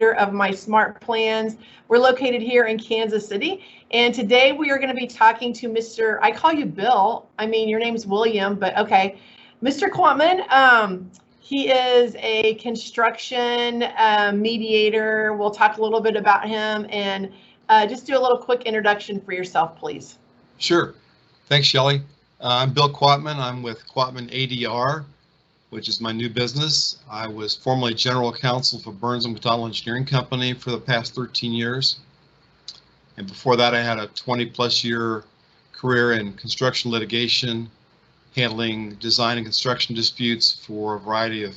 of MySmartPlans. We're located here in Kansas City, and today we are going to be talking to Mr. I call you Bill. I mean, your name's William, but okay, Mr. Quatman. He is a construction mediator. We'll talk a little bit about him and just do a little quick introduction for yourself, please. Sure. Thanks, Shelley. I'm Bill Quatman. I'm with Quatman ADR, which is my new business. I was formerly general counsel for Burns & McDonnell Engineering Company for the past 13 years. And before that, I had a 20-plus year career in construction litigation, handling design and construction disputes for a variety of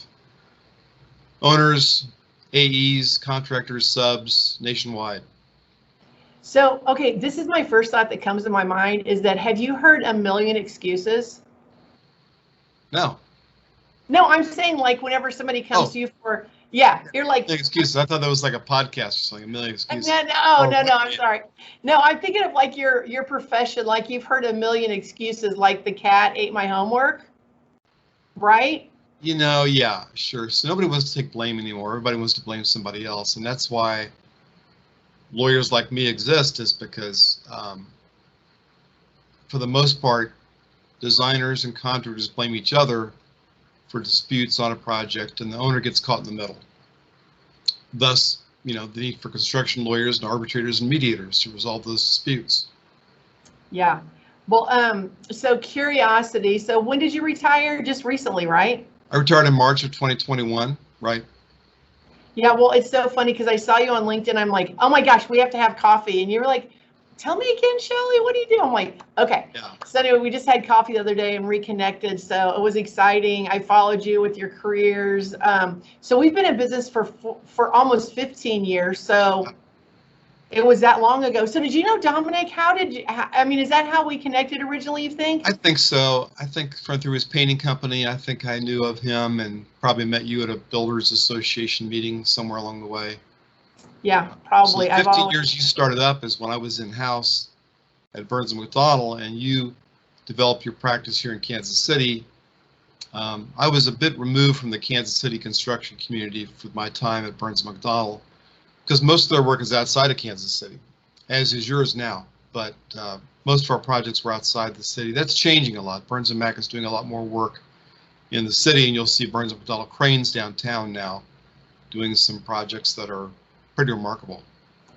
owners, AEs, contractors, subs, nationwide. So, okay, this is my first thought that comes to my mind is that, have you heard A Million Excuses? No. No, I'm saying like whenever somebody comes to you for, yeah, you're like. Excuses. I thought that was like a podcast or something, A Million Excuses. No, I'm sorry. No, I'm thinking of like your profession, like you've heard a million excuses, like the cat ate my homework, right? You know, yeah, sure. So nobody wants to take blame anymore. Everybody wants to blame somebody else. And that's why lawyers like me exist, is because for the most part, designers and contractors blame each other for disputes on a project, and the owner gets caught in the middle. Thus, you know, the need for construction lawyers and arbitrators and mediators to resolve those disputes. Yeah. Well, so curiosity. So when did you retire? Just recently, right? I retired in March of 2021, right? Yeah, well, it's so funny because I saw you on LinkedIn. I'm like, oh my gosh, we have to have coffee. And you were like, tell me again, Shelley, what do you do? I'm like, okay. Yeah. So anyway, we just had coffee the other day and reconnected. So it was exciting. I followed you with your careers. So we've been in business for almost 15 years. So it was that long ago. So did you know Dominic? I mean, is that how we connected originally, you think? I think so. I think through his painting company, I think I knew of him and probably met you at a Builders Association meeting somewhere along the way. Yeah, probably. So 15 years you started up is when I was in-house at Burns & McDonnell, and you developed your practice here in Kansas City. I was a bit removed from the Kansas City construction community for my time at Burns & McDonnell, because most of their work is outside of Kansas City, as is yours now. But most of our projects were outside the city. That's changing a lot. Burns & Mac is doing a lot more work in the city, and you'll see Burns & McDonnell cranes downtown now doing some projects that are pretty remarkable.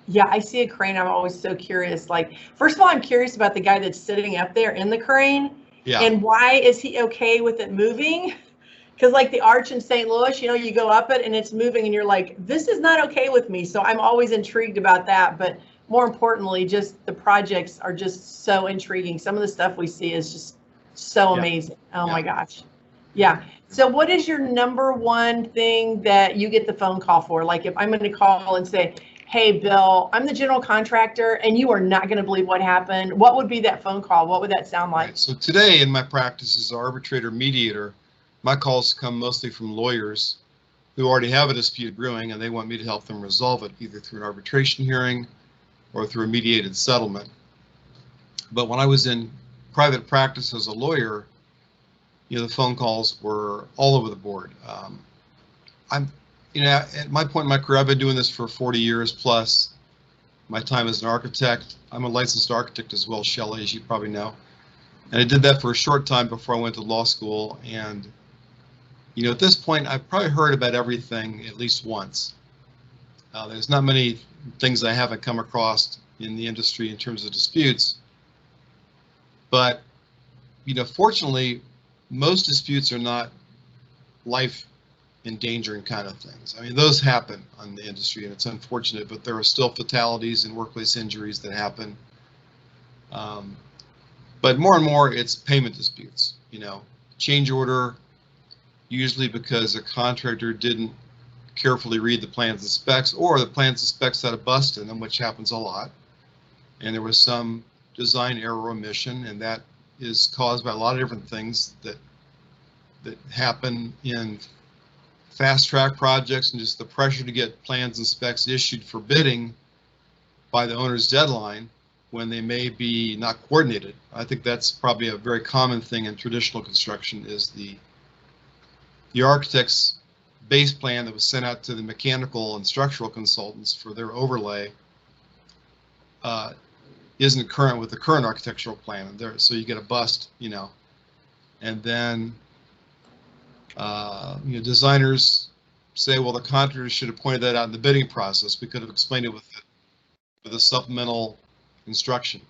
Yeah, I see a crane. I'm always so curious. Like, first of all, I'm curious about the guy that's sitting up there in the crane. Yeah. And why is he okay with it moving? Because like the arch in St. Louis, you know, you go up it and it's moving and you're like, this is not okay with me. So I'm always intrigued about that. But more importantly, just the projects are just so intriguing. Some of the stuff we see is just so amazing. Oh my gosh. Yeah. So what is your number one thing that you get the phone call for? Like if I'm going to call and say, hey, Bill, I'm the general contractor and you are not going to believe what happened. What would be that phone call? What would that sound like? Right. So today in my practice as arbitrator mediator, my calls come mostly from lawyers who already have a dispute brewing and they want me to help them resolve it either through an arbitration hearing or through a mediated settlement. But when I was in private practice as a lawyer, you know, the phone calls were all over the board. You know, at my point in my career, I've been doing this for 40 years plus. My time as an architect, I'm a licensed architect as well, Shelley, as you probably know. And I did that for a short time before I went to law school. And, you know, at this point, I've probably heard about everything at least once. There's not many things I haven't come across in the industry in terms of disputes. But, you know, fortunately, most disputes are not life-endangering kind of things. I mean, those happen in the industry, and it's unfortunate, but there are still fatalities and workplace injuries that happen. But more and more, it's payment disputes. You know, change order, usually because a contractor didn't carefully read the plans and specs, or the plans and specs had a bust in them, which happens a lot. And there was some design error or omission, and that is caused by a lot of different things that happen in fast track projects, and just the pressure to get plans and specs issued for bidding by the owner's deadline when they may be not coordinated. I think that's probably a very common thing in traditional construction, is the architects base plan that was sent out to the mechanical and structural consultants for their overlay isn't current with the current architectural plan. So you get a bust, and then designers say, well, the contractors should have pointed that out in the bidding process. We could have explained it with a supplemental instruction.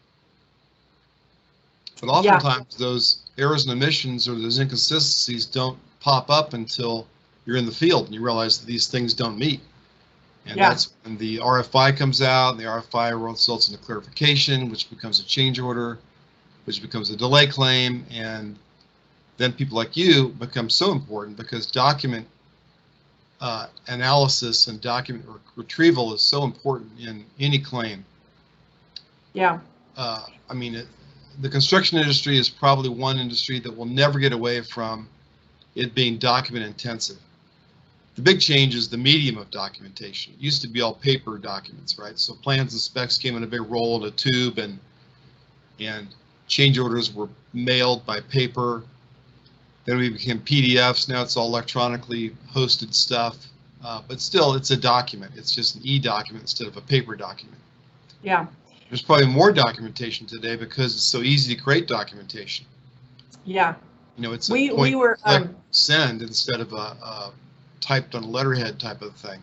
But oftentimes those errors and omissions or those inconsistencies don't pop up until you're in the field and you realize that these things don't meet. And that's when the RFI comes out, and the RFI results in a clarification, which becomes a change order, which becomes a delay claim, and then people like you become so important because document analysis and document retrieval is so important in any claim. Yeah. I mean, the construction industry is probably one industry that will never get away from it being document intensive. The big change is the medium of documentation. It used to be all paper documents, right? So plans and specs came in a big roll in a tube, and change orders were mailed by paper. Then we became PDFs. Now it's all electronically hosted stuff, but still it's a document. It's just an e-document instead of a paper document. Yeah. There's probably more documentation today because it's so easy to create documentation. Yeah. It's a point click send instead of a typed on a letterhead type of thing.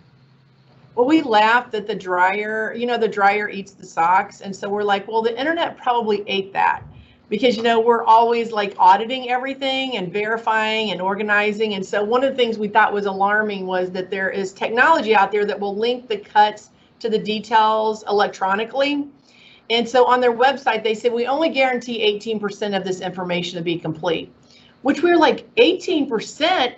Well, we laughed that the dryer, the dryer eats the socks. And so we're like, well, the internet probably ate that because, we're always like auditing everything and verifying and organizing. And so one of the things we thought was alarming was that there is technology out there that will link the cuts to the details electronically. And so on their website, they said, we only guarantee 18% of this information to be complete, which we were like, 18%?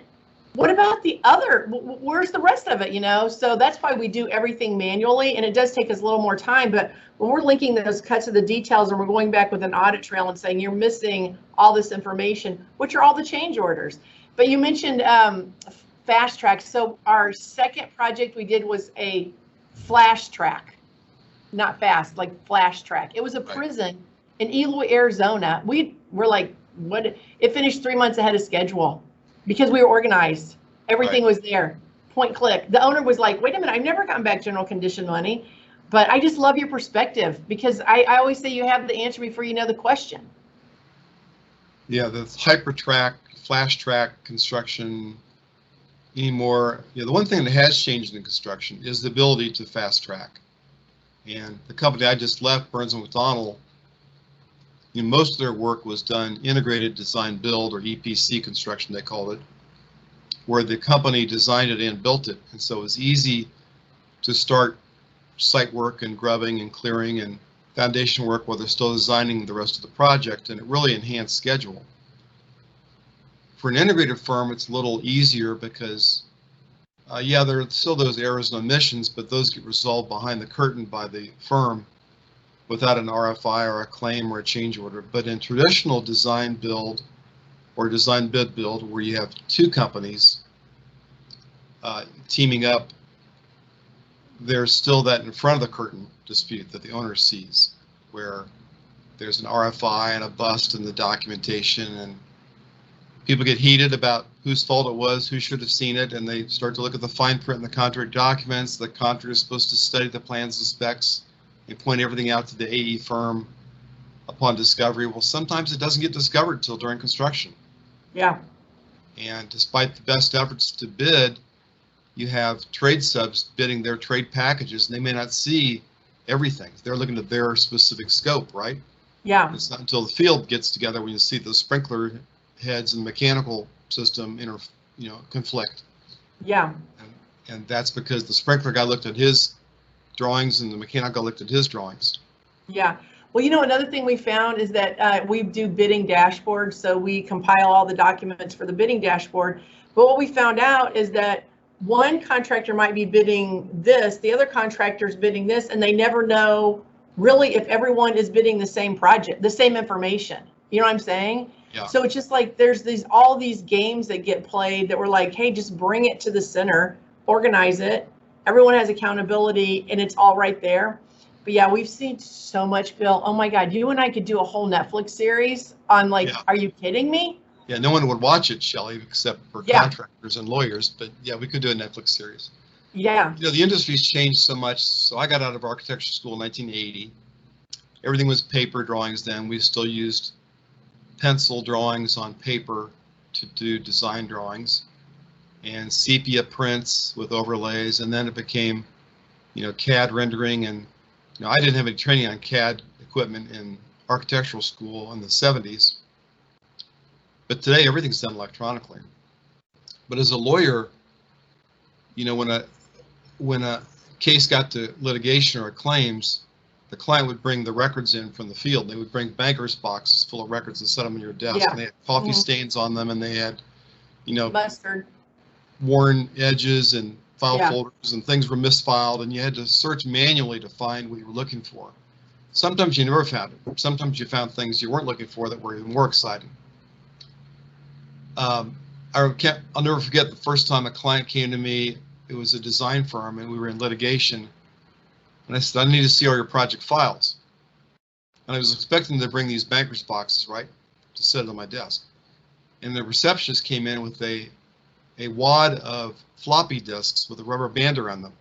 What about the other? Where's the rest of it, So that's why we do everything manually, and it does take us a little more time. But when we're linking those cuts of the details and we're going back with an audit trail and saying you're missing all this information, which are all the change orders. But you mentioned fast track. So our second project we did was a flash track, not fast, like flash track. It was a prison in Eloy, Arizona. We were like, what? It finished 3 months ahead of schedule. Because we were organized, everything was there, point click. The owner was like, wait a minute, I've never gotten back general condition money, but I just love your perspective because I always say you have the answer before you know the question. Yeah, the hypertrack, flash track construction anymore. The one thing that has changed in construction is the ability to fast track. And the company I just left, Burns & McDonnell, most of their work was done integrated design build, or EPC construction they called it, where the company designed it and built it. And so it was easy to start site work and grubbing and clearing and foundation work while they're still designing the rest of the project, and it really enhanced schedule. For an integrated firm, it's a little easier because, there are still those errors and omissions, but those get resolved behind the curtain by the firm without an RFI or a claim or a change order. But in traditional design build or design bid build, where you have two companies teaming up, there's still that in front of the curtain dispute that the owner sees, where there's an RFI and a bust in the documentation, and people get heated about whose fault it was, who should have seen it, and they start to look at the fine print in the contract documents. The contractor is supposed to study the plans and specs and point everything out to the AE firm upon discovery. Well, sometimes it doesn't get discovered until during construction. Yeah. And despite the best efforts to bid, you have trade subs bidding their trade packages, and they may not see everything. They're looking at their specific scope, right? Yeah. It's not until the field gets together when you see the sprinkler heads and the mechanical system conflict. Yeah. And that's because the sprinkler guy looked at his drawings and the mechanic guy looked at his drawings. Yeah. Well, another thing we found is that we do bidding dashboards, so we compile all the documents for the bidding dashboard. But what we found out is that one contractor might be bidding this, the other contractor's bidding this, and they never know really if everyone is bidding the same project, the same information. You know what I'm saying? Yeah. So it's just like there's all these games that get played that we're like, hey, just bring it to the center, organize it. Everyone has accountability, and it's all right there. But yeah, we've seen so much, Bill. Oh my God, you and I could do a whole Netflix series on Are you kidding me? Yeah, no one would watch it, Shelley, except for contractors and lawyers. But yeah, we could do a Netflix series. Yeah. You know, the industry's changed so much. So I got out of architecture school in 1980. Everything was paper drawings then. We still used pencil drawings on paper to do design drawings, and sepia prints with overlays, and then it became, you know, CAD rendering. And you know, I didn't have any training on CAD equipment in architectural school in the 70s, but today everything's done electronically. But as a lawyer, you know, when a case got to litigation or claims, the client would bring the records in from the field. They would bring bankers boxes full of records and set them on your desk. Yeah. And they had coffee stains on them, and they had, you know, mustard, worn edges and file folders, and things were misfiled, and you had to search manually to find what you were looking for. Sometimes you never found it. Sometimes you found things you weren't looking for that were even more exciting. I'll never forget the first time a client came to me. It was a design firm, and we were in litigation. And I said, I need to see all your project files. And I was expecting to bring these bankers boxes, right, to set on my desk. And the receptionist came in with a wad of floppy disks with a rubber band around them.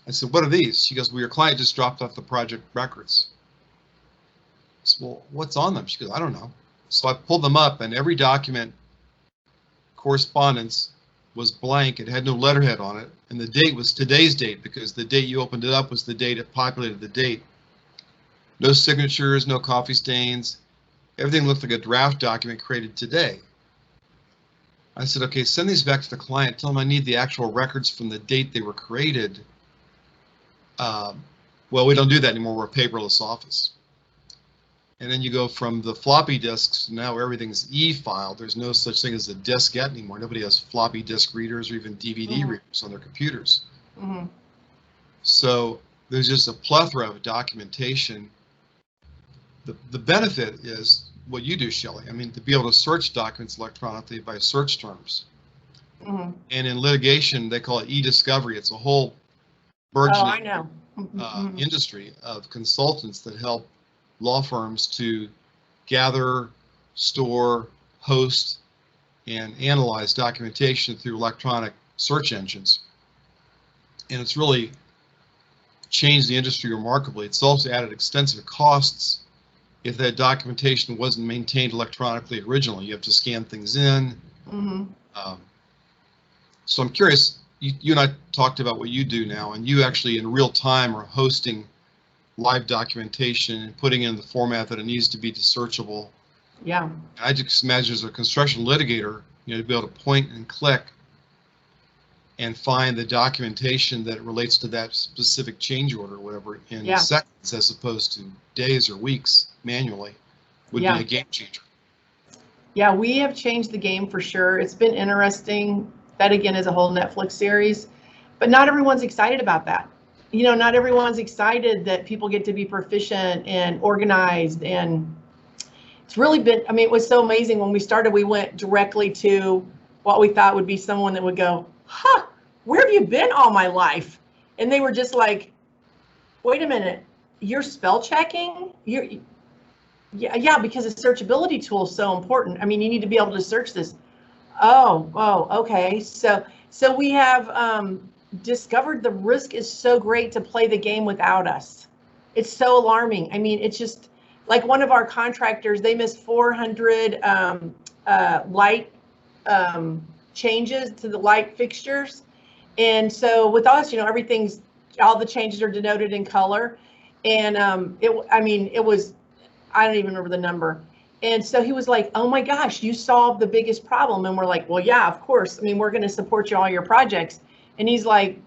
I said, what are these? She goes, well, your client just dropped off the project records. I said, well, what's on them? She goes, I don't know. So I pulled them up, and every document correspondence was blank. It had no letterhead on it, and the date was today's date, because the date you opened it up was the date it populated the date. No signatures, no coffee stains. Everything looked like a draft document created today. I said, okay, send these back to the client. Tell them I need the actual records from the date they were created. Well, we don't do that anymore. We're a paperless office. And then you go from the floppy disks, now everything's e-file. There's no such thing as a diskette anymore. Nobody has floppy disk readers or even DVD readers on their computers. So there's just a plethora of documentation. The benefit is what you do, Shelley. I mean, to be able to search documents electronically by search terms. And in litigation, they call it e-discovery. It's a whole burgeoning industry of consultants that help law firms to gather, store, host, and analyze documentation through electronic search engines. And it's really changed the industry remarkably. It's also added extensive costs if that documentation wasn't maintained electronically originally. You have to scan things in. So I'm curious, you and I talked about what you do now, and you actually in real time are hosting live documentation and putting it in the format that it needs to be searchable. Yeah. I just imagine as a construction litigator, you know, to be able to point and click and find the documentation that relates to that specific change order or whatever in seconds, as opposed to days or weeks manually, would be a game changer. Yeah, we have changed the game for sure. It's been interesting. That again is a whole Netflix series, but not everyone's excited about that. You know, not everyone's excited that people get to be proficient and organized, and it's really been, I mean, it was so amazing when we started. We went directly to what we thought would be someone that would go, huh, where have you been all my life? And they were just like, wait a minute, you're spell checking? Yeah, because the searchability tool is so important. I mean, you need to be able to search this. Oh, okay. So we have discovered the risk is so great to play the game without us. It's so alarming. I mean, it's just like one of our contractors, they missed 400 light changes to the light fixtures. And so with us, you know, everything's, all the changes are denoted in color. And it was, I don't even remember the number. And so he was like, oh my gosh, you solved the biggest problem. And we're like, well, yeah, of course. I mean, we're going to support you all your projects. And he's like,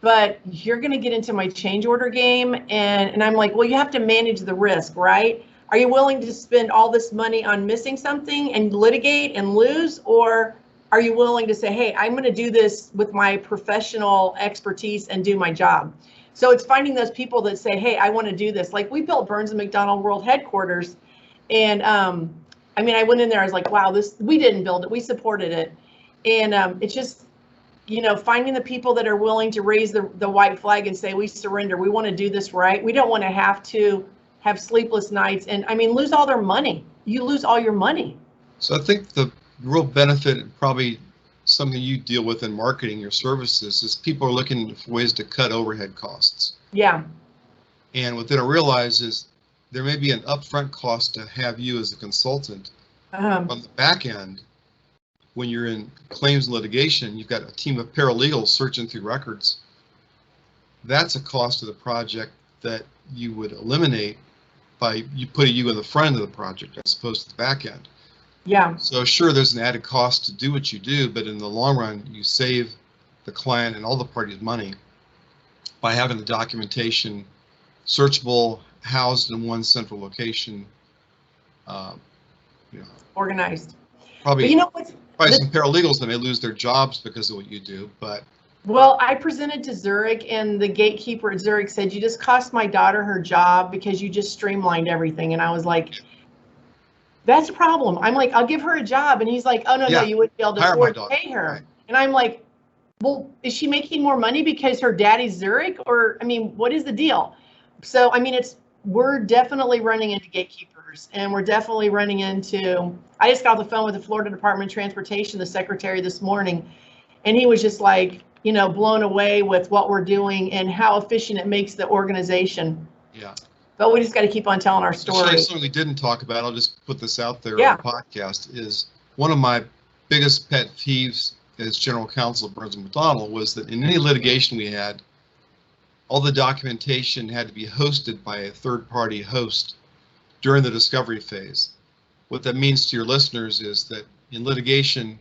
but you're going to get into my change order game. And I'm like, well, you have to manage the risk, right? Are you willing to spend all this money on missing something and litigate and lose? Or are you willing to say, hey, I'm going to do this with my professional expertise and do my job? So it's finding those people that say, hey, I want to do this. Like we built Burns and McDonnell World Headquarters. And I mean, I went in there, I was like, wow, we didn't build it, we supported it. And it's just, you know, finding the people that are willing to raise the white flag and say, we surrender, we want to do this right. We don't want to have sleepless nights and, I mean, lose all their money. You lose all your money. So I think the real benefit, and probably something you deal with in marketing your services, is people are looking for ways to cut overhead costs. Yeah. And what they don't realize is there may be an upfront cost to have you as a consultant. On the back end, when you're in claims litigation, you've got a team of paralegals searching through records. That's a cost of the project that you would eliminate by putting you in the front of the project as opposed to the back end. Yeah. So sure, there's an added cost to do what you do, but in the long run, you save the client and all the parties money by having the documentation searchable, housed in one central location. Organized. Probably, but you know what's, probably some paralegals that may lose their jobs because of what you do, but. Well, I presented to Zurich, and the gatekeeper at Zurich said, you just cost my daughter her job because you just streamlined everything. And I was like, that's a problem. I'm like, I'll give her a job. And he's like, oh, no, you wouldn't be able to afford to pay her. Right. And I'm like, well, is she making more money because her daddy's Zurich? Or, I mean, what is the deal? So, I mean, we're definitely running into gatekeepers, and we're definitely running into, I just got off the phone with the Florida Department of Transportation, the secretary this morning, and he was just like, you know, blown away with what we're doing and how efficient it makes the organization. Yeah. But we just got to keep on telling our story. Something we didn't talk about, I'll just put this out there on the podcast, is one of my biggest pet peeves as general counsel at Burns & McDonnell was that in any litigation we had, all the documentation had to be hosted by a third-party host during the discovery phase. What that means to your listeners is that in litigation,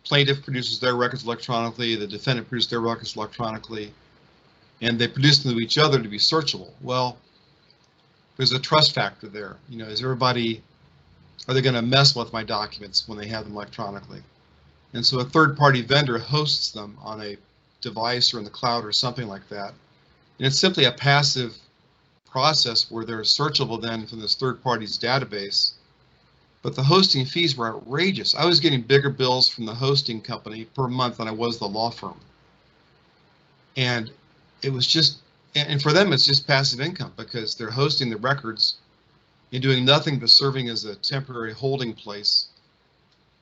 plaintiff produces their records electronically, the defendant produces their records electronically, and they produce them to each other to be searchable. Well, there's a trust factor there. You know, are they going to mess with my documents when they have them electronically? And so a third-party vendor hosts them on a device or in the cloud or something like that. And it's simply a passive process where they're searchable then from this third party's database. But the hosting fees were outrageous. I was getting bigger bills from the hosting company per month than I was the law firm. And it was just, and for them, it's just passive income because they're hosting the records and doing nothing but serving as a temporary holding place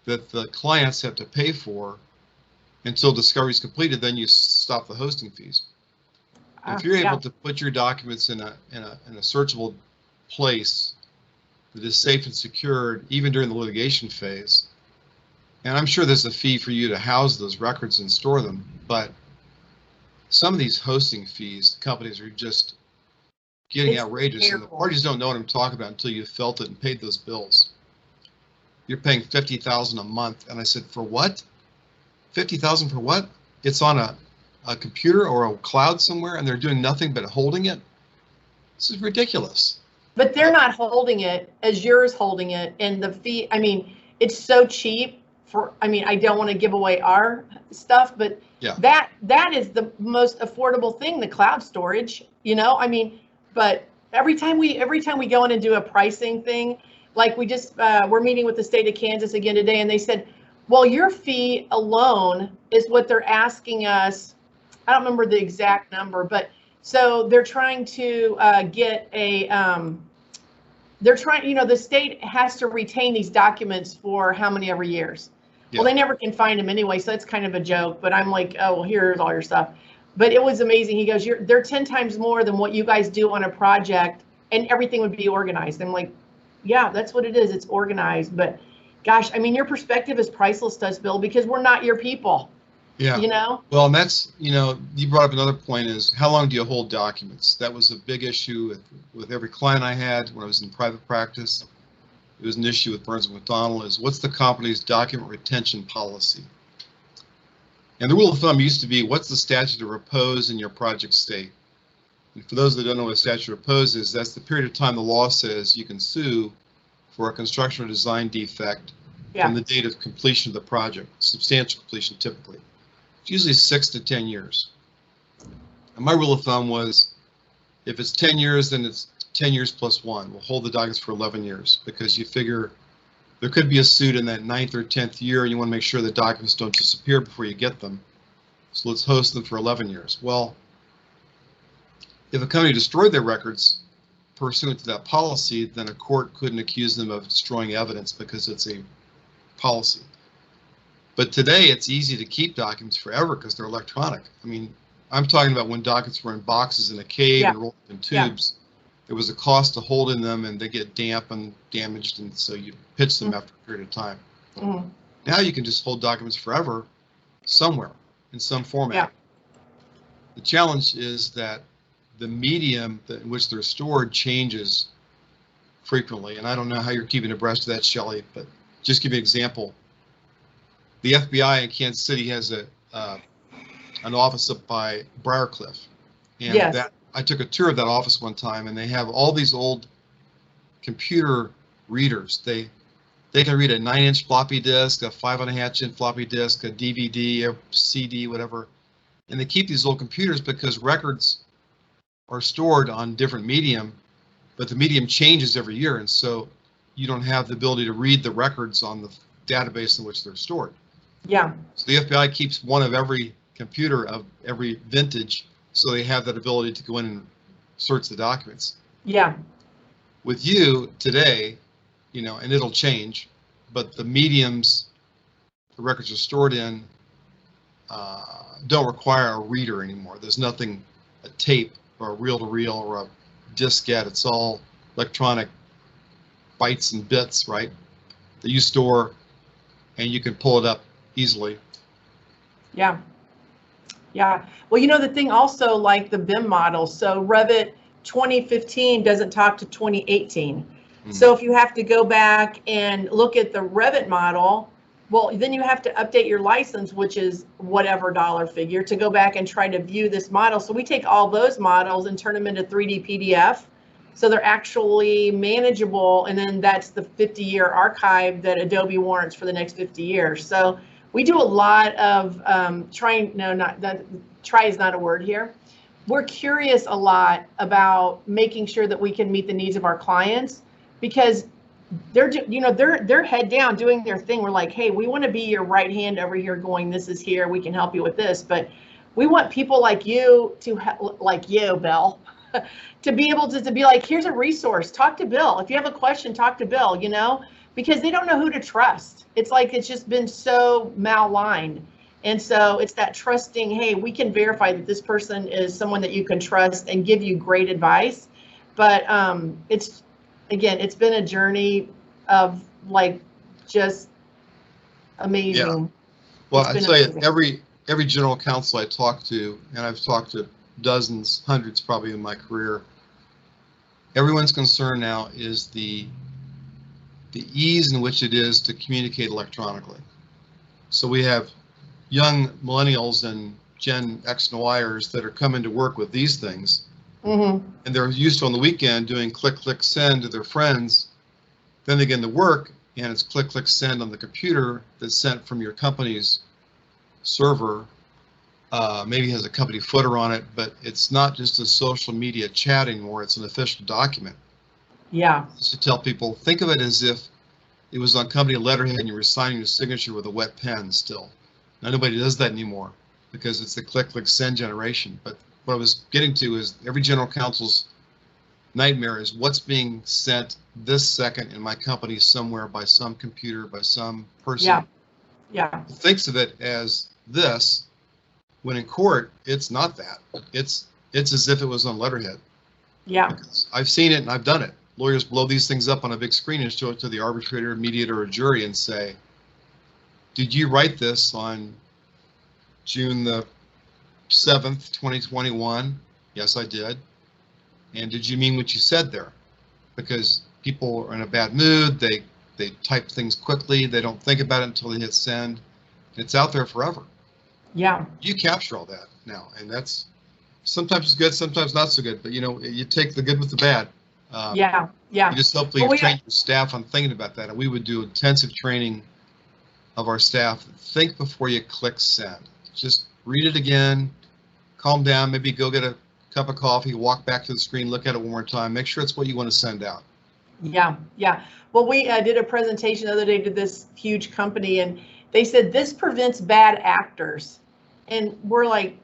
that the clients have to pay for until discovery is completed. Then you stop the hosting fees. If you're able to put your documents in a searchable place that is safe and secured, even during the litigation phase, and I'm sure there's a fee for you to house those records and store them, but some of these hosting fees, companies are just getting outrageous, terrible. And the parties don't know what I'm talking about until you've felt it and paid those bills. You're paying $50,000 a month, and I said, for what? $50,000 for what? It's on a computer or a cloud somewhere, and they're doing nothing but holding it. This is ridiculous. But they're not holding it as yours holding it, and the fee. I mean, it's so cheap. I don't want to give away our stuff, but yeah, that is the most affordable thing, the cloud storage. You know, I mean, but every time we go in and do a pricing thing, like we just we're meeting with the state of Kansas again today, and they said, well, your fee alone is what they're asking us. I don't remember the exact number, but so they're trying to get a, they're trying, you know, the state has to retain these documents for how many ever years. Yeah. Well, they never can find them anyway, so it's kind of a joke, but I'm like, oh, well, here's all your stuff. But it was amazing. He goes, they're 10 times more than what you guys do on a project, and everything would be organized. I'm like, yeah, that's what it is. It's organized. But gosh, I mean, your perspective is priceless to us, Bill, because we're not your people. Yeah. You know? Well, and that's, you know, you brought up another point is how long do you hold documents? That was a big issue with every client I had when I was in private practice. It was an issue with Burns & McDonnell is what's the company's document retention policy? And the rule of thumb used to be what's the statute of repose in your project state? And for those that don't know what statute of repose is, that's the period of time the law says you can sue for a construction or design defect from the date of completion of the project, substantial completion typically. It's usually 6 to 10 years. And my rule of thumb was if it's 10 years, then it's 10 years plus 1. We'll hold the documents for 11 years because you figure there could be a suit in that 9th or 10th year and you want to make sure the documents don't disappear before you get them. So let's host them for 11 years. Well, if a company destroyed their records pursuant to that policy, then a court couldn't accuse them of destroying evidence because it's a policy. But today it's easy to keep documents forever because they're electronic. I mean, I'm talking about when documents were in boxes in a cave and rolled up in tubes. There was a cost to holding them, and they get damp and damaged, and so you pitch them after a period of time. Now you can just hold documents forever somewhere in some format. The challenge is that the medium in which they're stored changes frequently, and I don't know how you're keeping abreast of that, Shelley, but just give you an example. The FBI in Kansas City has an office up by Briarcliff, and I took a tour of that office one time, and they have all these old computer readers. They can read a 9-inch floppy disk, a 5.5-inch floppy disk, a DVD, a CD, whatever, and they keep these old computers because records are stored on different medium, but the medium changes every year, and so you don't have the ability to read the records on the database in which they're stored. So the FBI keeps one of every computer of every vintage, so they have that ability to go in and search the documents. With you today, you know, and it'll change, but the mediums the records are stored in don't require a reader anymore. There's nothing, a tape or a reel-to-reel or a diskette. It's all electronic bytes and bits, right, that you store, and you can pull it up easily. Well, you know, the thing also, like the BIM model, so Revit 2015 doesn't talk to 2018. So if you have to go back and look at the Revit model, well, then you have to update your license, which is whatever dollar figure, to go back and try to view this model. So we take all those models and turn them into 3D PDF. So they're actually manageable. And then that's the 50-year archive that Adobe warrants for the next 50 years. So we do a lot of trying, no, not that, try is not a word here. We're curious a lot about making sure that we can meet the needs of our clients, because they're, you know, they're head down doing their thing. We're like, hey, we want to be your right hand over here going, this is here, we can help you with this. But we want people like you to, like you, Bill, to be able to be like, here's a resource, talk to Bill. If you have a question, talk to Bill, you know, because they don't know who to trust. It's like, it's just been so malaligned. And so it's that trusting, hey, we can verify that this person is someone that you can trust and give you great advice. But it's, again, it's been a journey of like just amazing. Well, I tell you, every general counsel I talk to, and I've talked to dozens, hundreds probably in my career, everyone's concern now is the ease in which it is to communicate electronically. So we have young millennials and Gen X and Yers that are coming to work with these things, and they're used to on the weekend doing click, click, send to their friends. Then they get into work, and it's click, click, send on the computer that's sent from your company's server. Maybe has a company footer on it, but it's not just a social media chat anymore. It's an official document. To tell people, think of it as if it was on company letterhead and you were signing your signature with a wet pen still. Now, nobody does that anymore because it's the click, click, send generation. But what I was getting to is every general counsel's nightmare is what's being sent this second in my company somewhere by some computer, by some person. Who thinks of it as this, when in court, it's not that. It's as if it was on letterhead. Because I've seen it and I've done it. Lawyers blow these things up on a big screen and show it to the arbitrator, mediator, or jury and say, did you write this on June the 7th, 2021? Yes, I did. And did you mean what you said there? Because people are in a bad mood. They type things quickly. They don't think about it until they hit send. It's out there forever. You capture all that now, and that's sometimes it's good, sometimes not so good. But you know, you take the good with the bad. You just hopefully train your staff on thinking about that, and we would do intensive training of our staff. Think before you click send. Just read it again, calm down, maybe go get a cup of coffee, walk back to the screen, look at it one more time, make sure it's what you want to send out. Well, we did a presentation the other day to this huge company, and they said this prevents bad actors. And we're like,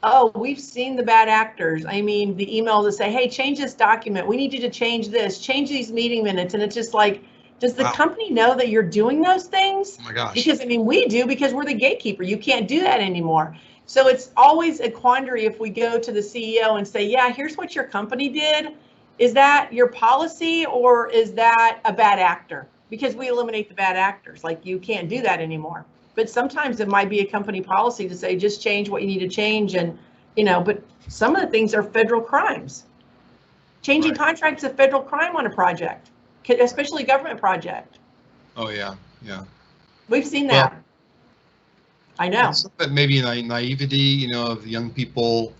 oh, we've seen the bad actors. I mean, the emails that say, hey, change this document. We need you to change this, change these meeting minutes. And it's just like, does the company know that you're doing those things? Oh my gosh. Because I mean, we do, because we're the gatekeeper. You can't do that anymore. So it's always a quandary if we go to the CEO and say, yeah, here's what your company did. Is that your policy, or is that a bad actor? Because we eliminate the bad actors. Like, you can't do that anymore. But sometimes it might be a company policy to say, just change what you need to change. And, you know, but some of the things are federal crimes. Changing contracts is a federal crime on a project, especially a government project. Oh, yeah. Yeah. We've seen that. Well, I know. But maybe naivety, you know, of the young people,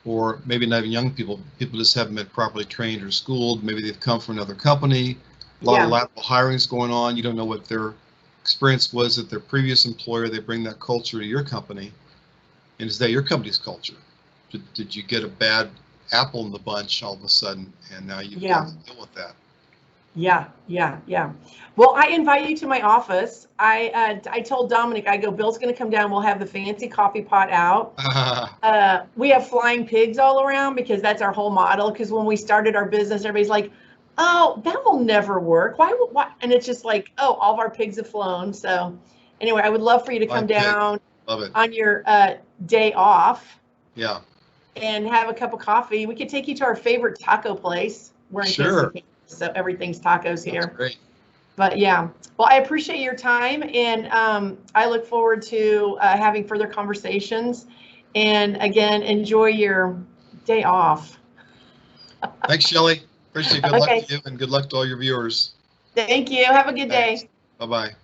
or maybe not even young people. People just haven't been properly trained or schooled. Maybe they've come from another company. A lot of lateral hirings going on. You don't know what their experience was at their previous employer. They bring that culture to your company. And is that your company's culture? Did you get a bad apple in the bunch all of a sudden, and now you've got to deal with that? Yeah. Well, I invite you to my office. I told Dominic, I go, Bill's going to come down. We'll have the fancy coffee pot out. We have flying pigs all around, because that's our whole model. Because when we started our business, everybody's like, oh, that will never work. Why? And it's just like, oh, all of our pigs have flown. So anyway, I would love for you to come down on your day off. Yeah. And have a cup of coffee. We could take you to our favorite taco place. We're in Kansas, so everything's tacos here. That's great. But yeah, well, I appreciate your time, and I look forward to having further conversations. And again, enjoy your day off. Thanks, Shelley. Appreciate it. Good luck to you, and good luck to all your viewers. Thank you. Have a good day. Bye-bye.